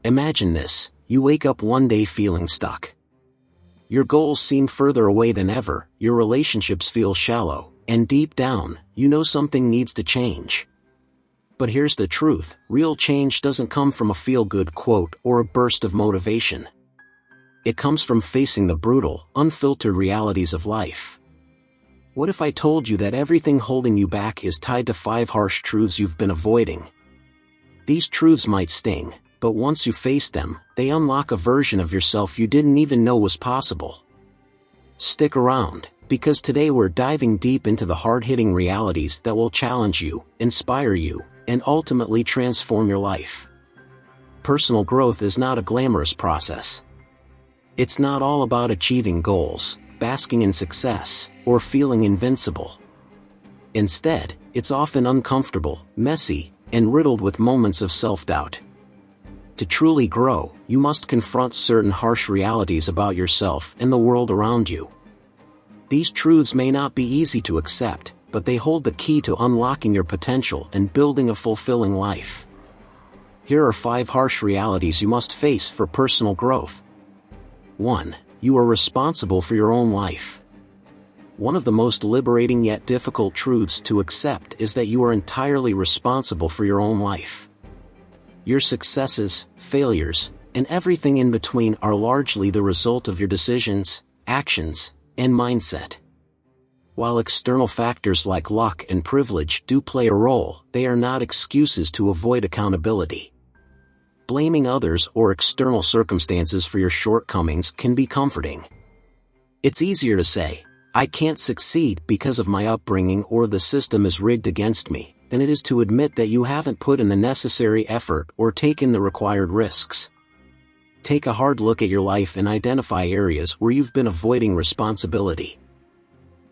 Imagine this: you wake up one day feeling stuck. Your goals seem further away than ever, your relationships feel shallow, and deep down, you know something needs to change. But here's the truth: real change doesn't come from a feel-good quote or a burst of motivation. It comes from facing the brutal, unfiltered realities of life. What if I told you that everything holding you back is tied to 5 harsh truths you've been avoiding? These truths might sting, but once you face them, they unlock a version of yourself you didn't even know was possible. Stick around, because today we're diving deep into the hard-hitting realities that will challenge you, inspire you, and ultimately transform your life. Personal growth is not a glamorous process. It's not all about achieving goals, basking in success, or feeling invincible. Instead, it's often uncomfortable, messy, and riddled with moments of self-doubt. To truly grow, you must confront certain harsh realities about yourself and the world around you. These truths may not be easy to accept, but they hold the key to unlocking your potential and building a fulfilling life. Here are 5 harsh realities you must face for personal growth. 1. You are responsible for your own life. One of the most liberating yet difficult truths to accept is that you are entirely responsible for your own life. Your successes, failures, and everything in between are largely the result of your decisions, actions, and mindset. While external factors like luck and privilege do play a role, they are not excuses to avoid accountability. Blaming others or external circumstances for your shortcomings can be comforting. It's easier to say, "I can't succeed because of my upbringing," or "the system is rigged against me," than it is to admit that you haven't put in the necessary effort or taken the required risks. Take a hard look at your life and identify areas where you've been avoiding responsibility.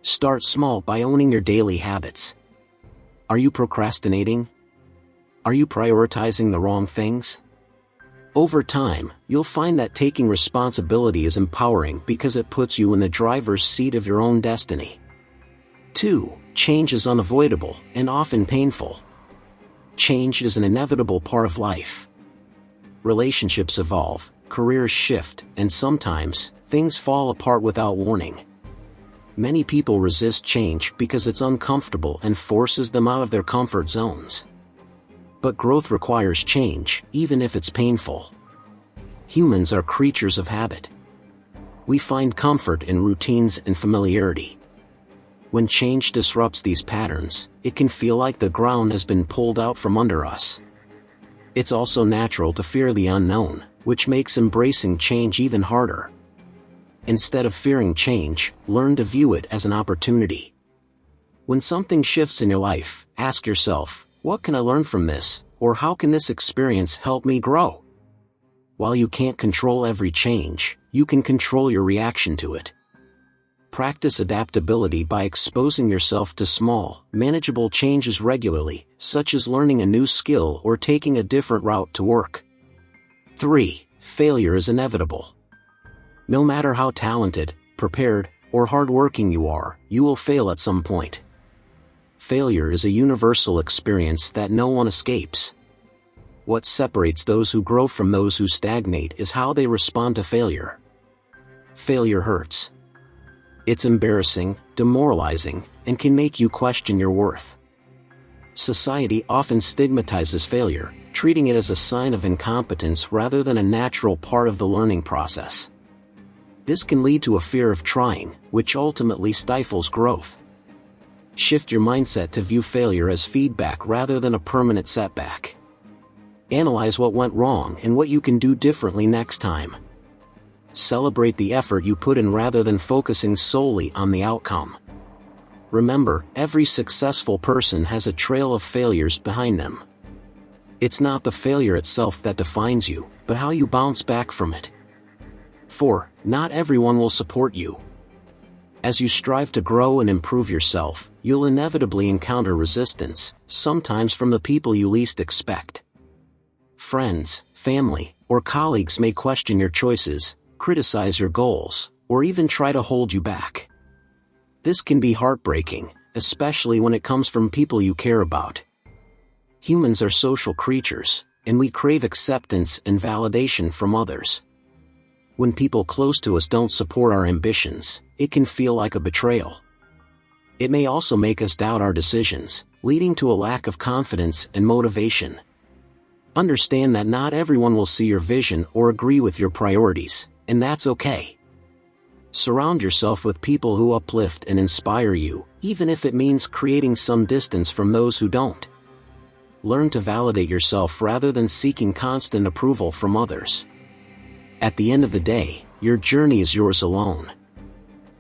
Start small by owning your daily habits. Are you procrastinating? Are you prioritizing the wrong things? Over time, you'll find that taking responsibility is empowering because it puts you in the driver's seat of your own destiny. 2. Change is unavoidable and often painful. Change is an inevitable part of life. Relationships evolve, careers shift, and sometimes, things fall apart without warning. Many people resist change because it's uncomfortable and forces them out of their comfort zones. But growth requires change, even if it's painful. Humans are creatures of habit. We find comfort in routines and familiarity. When change disrupts these patterns, it can feel like the ground has been pulled out from under us. It's also natural to fear the unknown, which makes embracing change even harder. Instead of fearing change, learn to view it as an opportunity. When something shifts in your life, ask yourself, "What can I learn from this?" or "How can this experience help me grow?" While you can't control every change, you can control your reaction to it. Practice adaptability by exposing yourself to small, manageable changes regularly, such as learning a new skill or taking a different route to work. 3. Failure is inevitable. No matter how talented, prepared, or hardworking you are, you will fail at some point. Failure is a universal experience that no one escapes. What separates those who grow from those who stagnate is how they respond to failure. Failure hurts. It's embarrassing, demoralizing, and can make you question your worth. Society often stigmatizes failure, treating it as a sign of incompetence rather than a natural part of the learning process. This can lead to a fear of trying, which ultimately stifles growth. Shift your mindset to view failure as feedback rather than a permanent setback. Analyze what went wrong and what you can do differently next time. Celebrate the effort you put in rather than focusing solely on the outcome. Remember, every successful person has a trail of failures behind them. It's not the failure itself that defines you, but how you bounce back from it. 4. Not everyone will support you. As you strive to grow and improve yourself, you'll inevitably encounter resistance, sometimes from the people you least expect. Friends, family, or colleagues may question your choices, criticize your goals, or even try to hold you back. This can be heartbreaking, especially when it comes from people you care about. Humans are social creatures, and we crave acceptance and validation from others. When people close to us don't support our ambitions, it can feel like a betrayal. It may also make us doubt our decisions, leading to a lack of confidence and motivation. Understand that not everyone will see your vision or agree with your priorities, and that's okay. Surround yourself with people who uplift and inspire you, even if it means creating some distance from those who don't. Learn to validate yourself rather than seeking constant approval from others. At the end of the day, your journey is yours alone.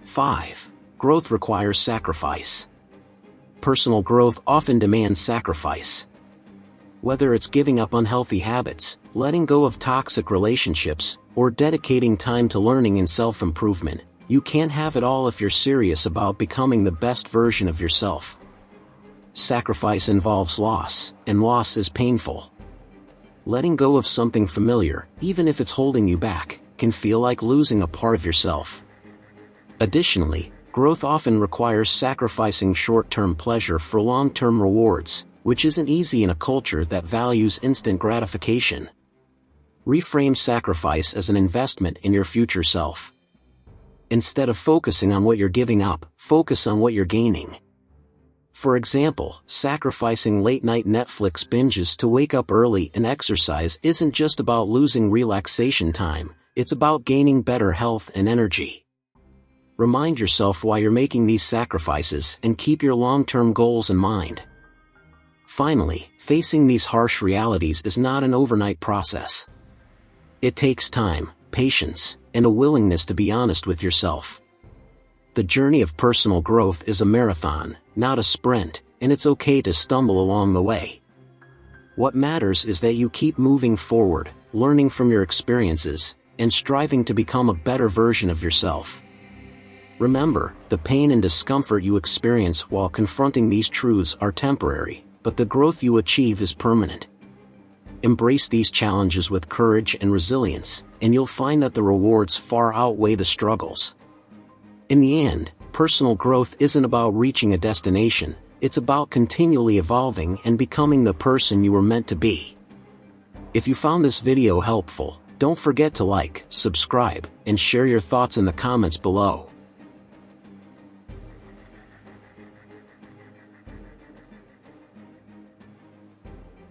5. Growth requires sacrifice. Personal growth often demands sacrifice. Whether it's giving up unhealthy habits, letting go of toxic relationships, or dedicating time to learning and self-improvement, you can't have it all if you're serious about becoming the best version of yourself. Sacrifice involves loss, and loss is painful. Letting go of something familiar, even if it's holding you back, can feel like losing a part of yourself. Additionally, growth often requires sacrificing short-term pleasure for long-term rewards, which isn't easy in a culture that values instant gratification. Reframe sacrifice as an investment in your future self. Instead of focusing on what you're giving up, focus on what you're gaining. For example, sacrificing late-night Netflix binges to wake up early and exercise isn't just about losing relaxation time, it's about gaining better health and energy. Remind yourself why you're making these sacrifices and keep your long-term goals in mind. Finally, facing these harsh realities is not an overnight process. It takes time, patience, and a willingness to be honest with yourself. The journey of personal growth is a marathon, not a sprint, and it's okay to stumble along the way. What matters is that you keep moving forward, learning from your experiences, and striving to become a better version of yourself. Remember, the pain and discomfort you experience while confronting these truths are temporary, but the growth you achieve is permanent. Embrace these challenges with courage and resilience, and you'll find that the rewards far outweigh the struggles. In the end, personal growth isn't about reaching a destination, it's about continually evolving and becoming the person you were meant to be. If you found this video helpful, don't forget to like, subscribe, and share your thoughts in the comments below.